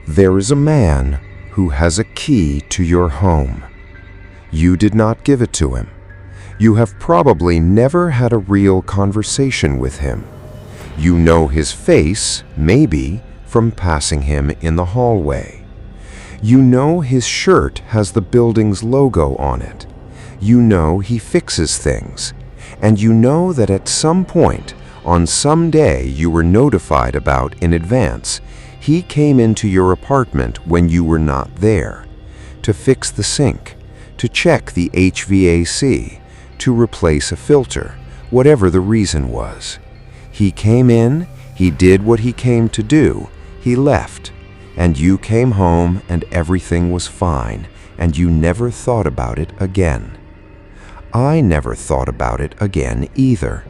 There is a man who has a key to your home. You did not give it to him. You have probably never had a real conversation with him. You know his face, maybe, from passing him in the hallway. You know his shirt has the building's logo on it. You know he fixes things. And you know that at some point, on some day you were notified about in advance, he came into your apartment when you were not there, to fix the sink, to check the HVAC, to replace a filter, whatever the reason was. He came in, he did what he came to do, he left, and you came home and everything was fine, and you never thought about it again. I never thought about it again either,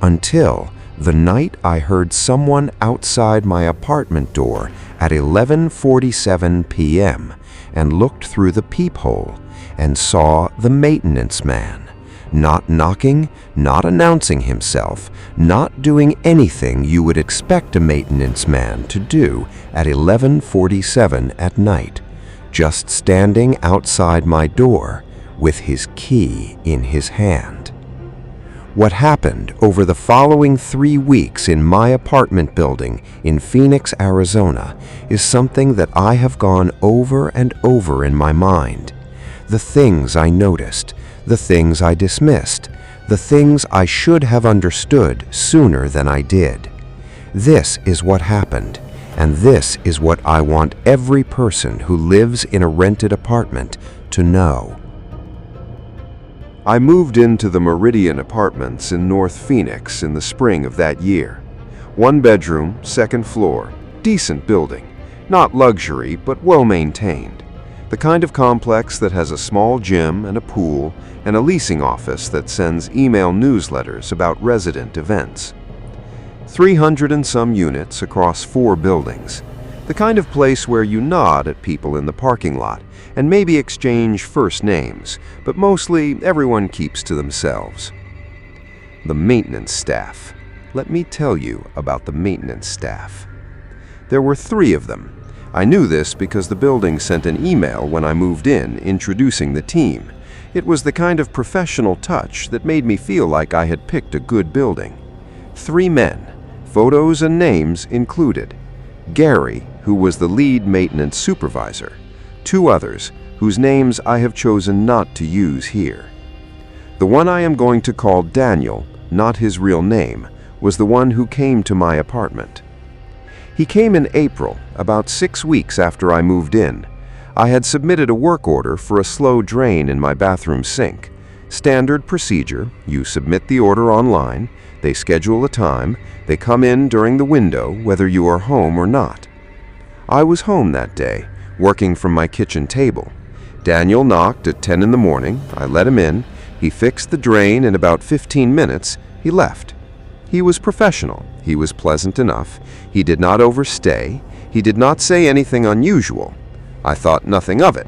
until the night I heard someone outside my apartment door at 11:47 p.m. and looked through the peephole and saw the maintenance man, not knocking, not announcing himself, not doing anything you would expect a maintenance man to do at 11:47 at night, just standing outside my door with his key in his hand. What happened over the following 3 weeks in my apartment building in Phoenix, Arizona, is something that I have gone over and over in my mind. The things I noticed, the things I dismissed, the things I should have understood sooner than I did. This is what happened, and this is what I want every person who lives in a rented apartment to know. I moved into the Meridian Apartments in North Phoenix in the spring of that year. 1 bedroom, 2nd floor, decent building, not luxury but well maintained. The kind of complex that has a small gym and a pool and a leasing office that sends email newsletters about resident events. 300 and some units across 4 buildings. The kind of place where you nod at people in the parking lot and maybe exchange first names, but mostly everyone keeps to themselves. The maintenance staff. Let me tell you about the maintenance staff. There were 3 of them. I knew this because the building sent an email when I moved in introducing the team. It was the kind of professional touch that made me feel like I had picked a good building. 3 men, photos and names included. Gary, who was the lead maintenance supervisor. 2 others, whose names I have chosen not to use here. The one I am going to call Daniel, not his real name, was the one who came to my apartment. He came in April, about 6 weeks after I moved in. I had submitted a work order for a slow drain in my bathroom sink. Standard procedure, you submit the order online, they schedule a time, they come in during the window whether you are home or not. I was home that day, working from my kitchen table. Daniel knocked at 10 in the morning, I let him in, he fixed the drain in about 15 minutes, he left. He was professional, he was pleasant enough, he did not overstay, he did not say anything unusual. I thought nothing of it.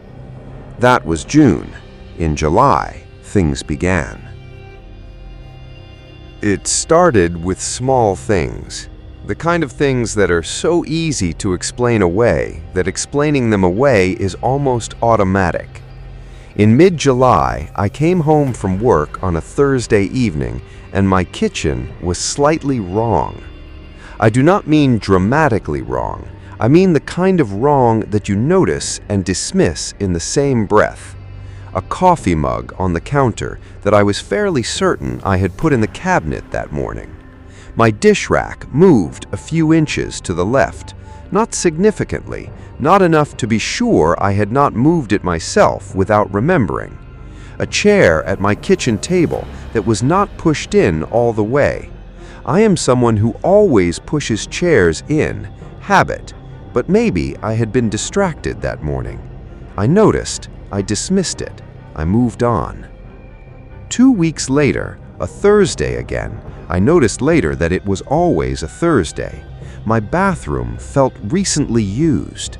That was June. In July, things began. It started with small things, the kind of things that are so easy to explain away that explaining them away is almost automatic. In mid-July, I came home from work on a Thursday evening and my kitchen was slightly wrong. I do not mean dramatically wrong. I mean the kind of wrong that you notice and dismiss in the same breath. A coffee mug on the counter that I was fairly certain I had put in the cabinet that morning. My dish rack moved a few inches to the left, not significantly, not enough to be sure I had not moved it myself without remembering. A chair at my kitchen table that was not pushed in all the way. I am someone who always pushes chairs in, habit, but maybe I had been distracted that morning. I noticed, I dismissed it, I moved on. 2 weeks later, a Thursday again, I noticed later that it was always a Thursday. My bathroom felt recently used.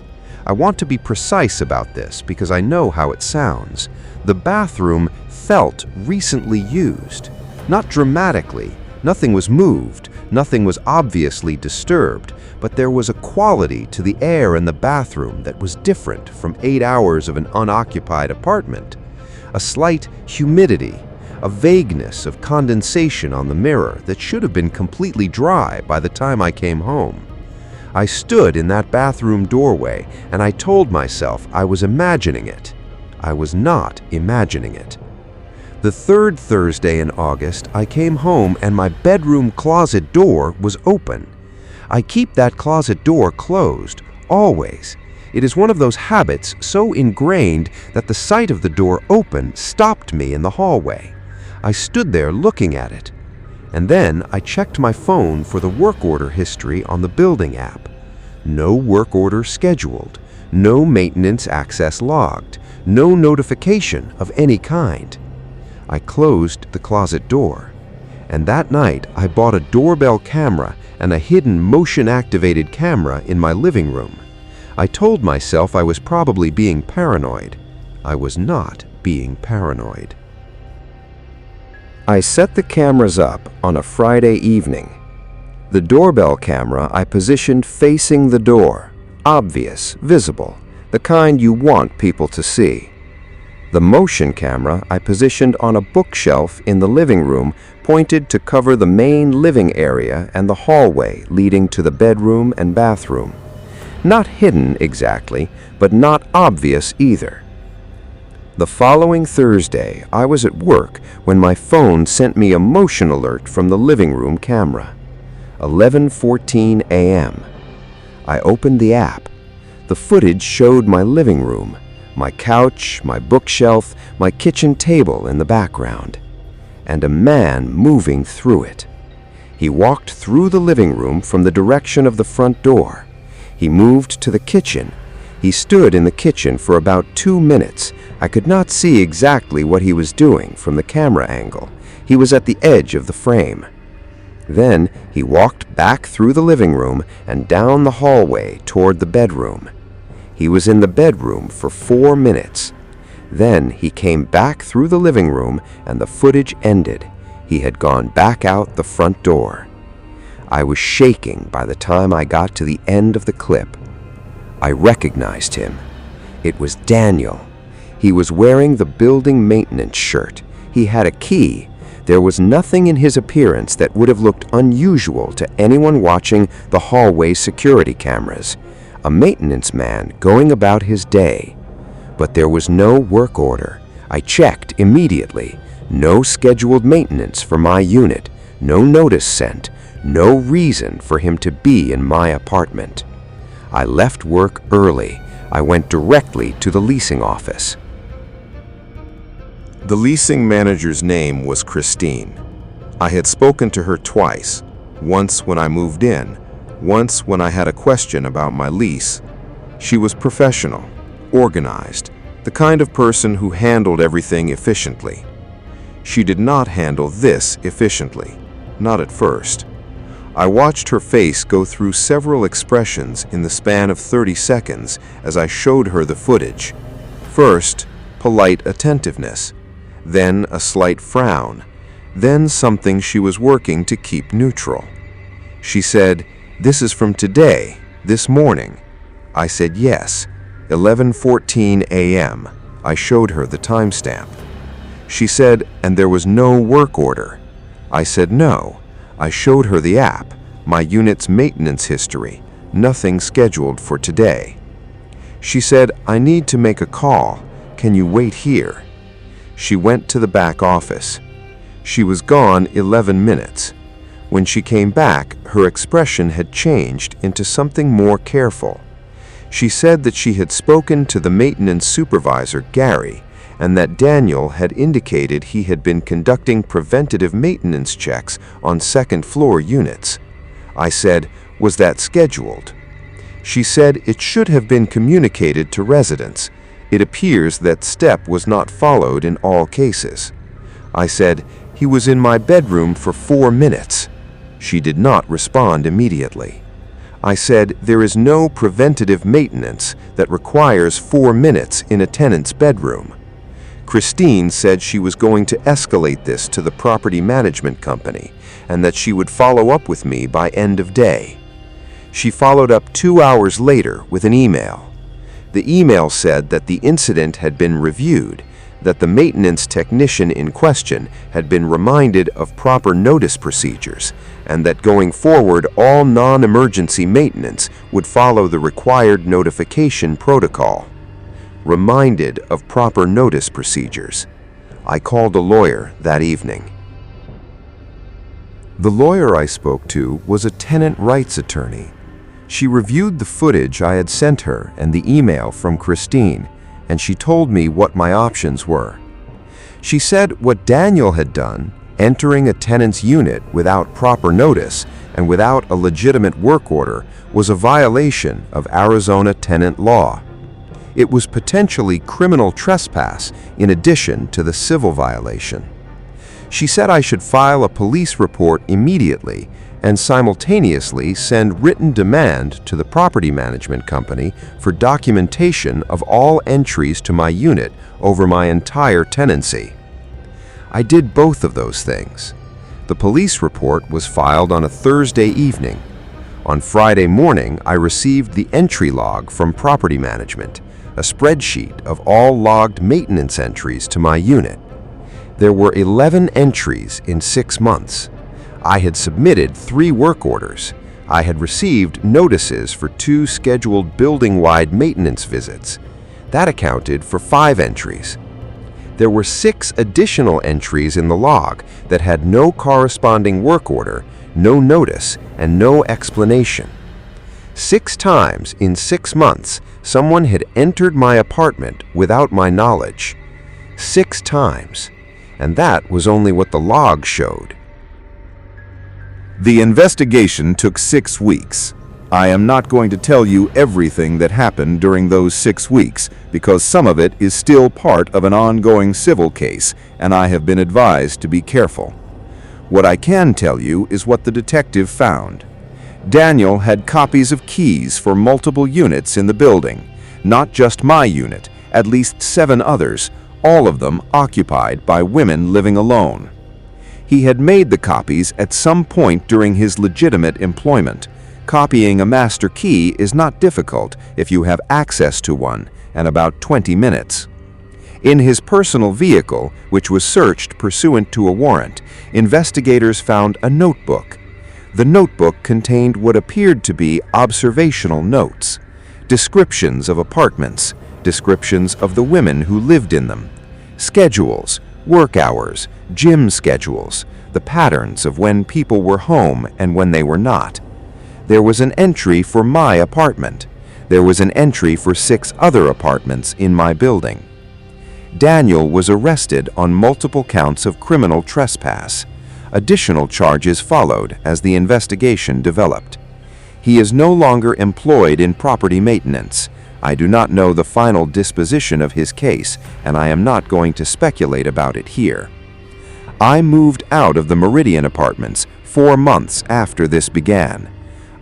I want to be precise about this because I know how it sounds. The bathroom felt recently used. Not dramatically, nothing was moved, nothing was obviously disturbed, but there was a quality to the air in the bathroom that was different from 8 hours of an unoccupied apartment. A slight humidity, a vagueness of condensation on the mirror that should have been completely dry by the time I came home. I stood in that bathroom doorway and I told myself I was imagining it. I was not imagining it. The third Thursday in August, I came home and my bedroom closet door was open. I keep that closet door closed, always. It is one of those habits so ingrained that the sight of the door open stopped me in the hallway. I stood there looking at it. And then I checked my phone for the work order history on the building app. No work order scheduled, no maintenance access logged, no notification of any kind. I closed the closet door, and that night I bought a doorbell camera and a hidden motion-activated camera in my living room. I told myself I was probably being paranoid. I was not being paranoid. I set the cameras up on a Friday evening. The doorbell camera I positioned facing the door, obvious, visible, the kind you want people to see. The motion camera I positioned on a bookshelf in the living room, pointed to cover the main living area and the hallway leading to the bedroom and bathroom. Not hidden exactly, but not obvious either. The following Thursday, I was at work when my phone sent me a motion alert from the living room camera. 11:14 a.m. I opened the app. The footage showed my living room, my couch, my bookshelf, my kitchen table in the background, and a man moving through it. He walked through the living room from the direction of the front door. He moved to the kitchen. He stood in the kitchen for about 2 minutes. I could not see exactly what he was doing from the camera angle. He was at the edge of the frame. Then he walked back through the living room and down the hallway toward the bedroom. He was in the bedroom for 4 minutes. Then he came back through the living room and the footage ended. He had gone back out the front door. I was shaking by the time I got to the end of the clip. I recognized him. It was Daniel. He was wearing the building maintenance shirt. He had a key. There was nothing in his appearance that would have looked unusual to anyone watching the hallway security cameras. A maintenance man going about his day. But there was no work order. I checked immediately. No scheduled maintenance for my unit. No notice sent. No reason for him to be in my apartment. I left work early. I went directly to the leasing office. The leasing manager's name was Christine. I had spoken to her twice, once when I moved in, once when I had a question about my lease. She was professional, organized, the kind of person who handled everything efficiently. She did not handle this efficiently, not at first. I watched her face go through several expressions in the span of 30 seconds as I showed her the footage. First, polite attentiveness, then a slight frown, then something she was working to keep neutral. She said, "This is from today, this morning." I said yes, 11:14 a.m. I showed her the timestamp. She said, "And there was no work order." I said no. I showed her the app, my unit's maintenance history, nothing scheduled for today. She said, "I need to make a call. Can you wait here?" She went to the back office. She was gone 11 minutes. When she came back, her expression had changed into something more careful. She said that she had spoken to the maintenance supervisor, Gary, and that Daniel had indicated he had been conducting preventative maintenance checks on second-floor units. I said, "Was that scheduled?" She said it should have been communicated to residents. It appears that step was not followed in all cases. I said, "He was in my bedroom for 4 minutes." She did not respond immediately. I said, "There is no preventative maintenance that requires 4 minutes in a tenant's bedroom." Christine said she was going to escalate this to the property management company and that she would follow up with me by end of day. She followed up 2 hours later with an email. The email said that the incident had been reviewed, that the maintenance technician in question had been reminded of proper notice procedures, and that going forward all non-emergency maintenance would follow the required notification protocol. Reminded of proper notice procedures. I called a lawyer that evening. The lawyer I spoke to was a tenant rights attorney. She reviewed the footage I had sent her and the email from Christine, and she told me what my options were. She said what Daniel had done, entering a tenant's unit without proper notice and without a legitimate work order, was a violation of Arizona tenant law. It was potentially criminal trespass in addition to the civil violation. She said I should file a police report immediately and simultaneously send written demand to the property management company for documentation of all entries to my unit over my entire tenancy. I did both of those things. The police report was filed on a Thursday evening. On Friday morning, I received the entry log from property management, a spreadsheet of all logged maintenance entries to my unit. There were 11 entries in 6 months. I had submitted 3 work orders. I had received notices for 2 scheduled building-wide maintenance visits. That accounted for 5 entries. There were 6 additional entries in the log that had no corresponding work order, no notice, and no explanation. 6 times in 6 months, someone had entered my apartment without my knowledge. 6 times. And that was only what the log showed. The investigation took 6 weeks. I am not going to tell you everything that happened during those 6 weeks because some of it is still part of an ongoing civil case, and I have been advised to be careful. What I can tell you is what the detective found. Daniel had copies of keys for multiple units in the building, not just my unit, at least 7 others, all of them occupied by women living alone. He had made the copies at some point during his legitimate employment. Copying a master key is not difficult if you have access to one, and about 20 minutes. In his personal vehicle, which was searched pursuant to a warrant, investigators found a notebook. The notebook contained what appeared to be observational notes, descriptions of apartments, descriptions of the women who lived in them, schedules, work hours, gym schedules, the patterns of when people were home and when they were not. There was an entry for my apartment. There was an entry for 6 other apartments in my building. Daniel was arrested on multiple counts of criminal trespass. Additional charges followed as the investigation developed. He is no longer employed in property maintenance. I do not know the final disposition of his case, and I am not going to speculate about it here. I moved out of the Meridian Apartments 4 months after this began.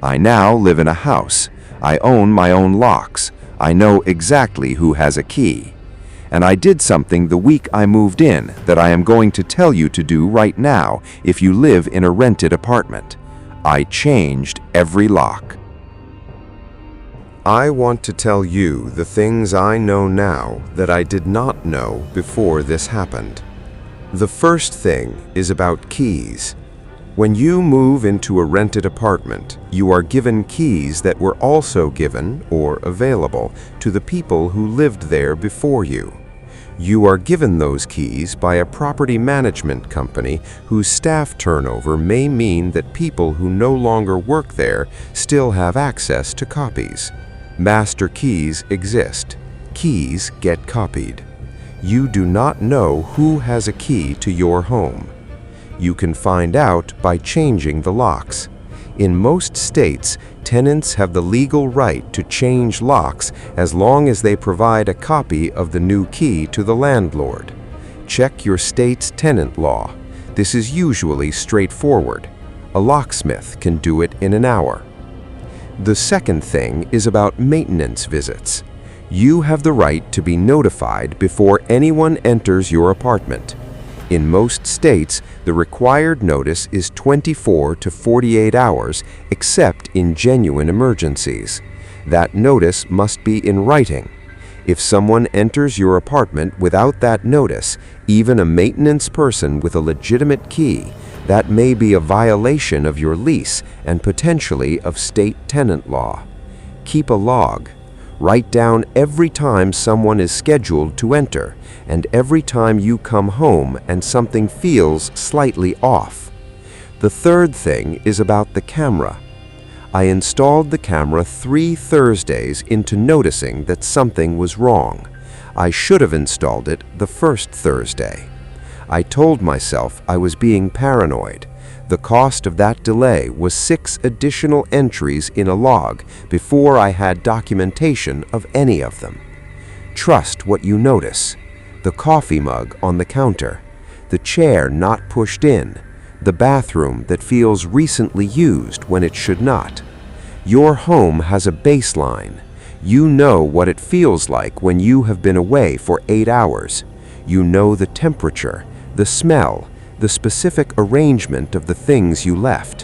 I now live in a house. I own my own locks. I know exactly who has a key. And I did something the week I moved in that I am going to tell you to do right now if you live in a rented apartment. I changed every lock. I want to tell you the things I know now that I did not know before this happened. The first thing is about keys. When you move into a rented apartment, you are given keys that were also given or available to the people who lived there before you. You are given those keys by a property management company whose staff turnover may mean that people who no longer work there still have access to copies. Master keys exist. Keys get copied. You do not know who has a key to your home. You can find out by changing the locks. In most states, tenants have the legal right to change locks as long as they provide a copy of the new key to the landlord. Check your state's tenant law. This is usually straightforward. A locksmith can do it in an hour. The second thing is about maintenance visits. You have the right to be notified before anyone enters your apartment. In most states, the required notice is 24 to 48 hours, except in genuine emergencies. That notice must be in writing. If someone enters your apartment without that notice, even a maintenance person with a legitimate key, that may be a violation of your lease and potentially of state tenant law. Keep a log. Write down every time someone is scheduled to enter and every time you come home and something feels slightly off. The third thing is about the camera. I installed the camera 3 Thursdays into noticing that something was wrong. I should have installed it the first Thursday. I told myself I was being paranoid. The cost of that delay was 6 additional entries in a log before I had documentation of any of them. Trust what you notice. The coffee mug on the counter, the chair not pushed in, the bathroom that feels recently used when it should not. Your home has a baseline. You know what it feels like when you have been away for 8 hours. You know the temperature, the smell, the specific arrangement of the things you left.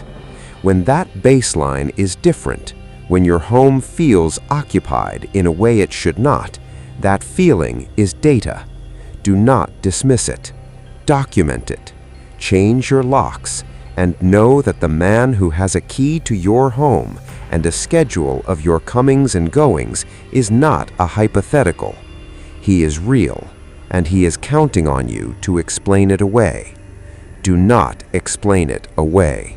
When that baseline is different, when your home feels occupied in a way it should not, that feeling is data. Do not dismiss it. Document it. Change your locks, and know that the man who has a key to your home and a schedule of your comings and goings is not a hypothetical. He is real, and he is counting on you to explain it away. Do not explain it away.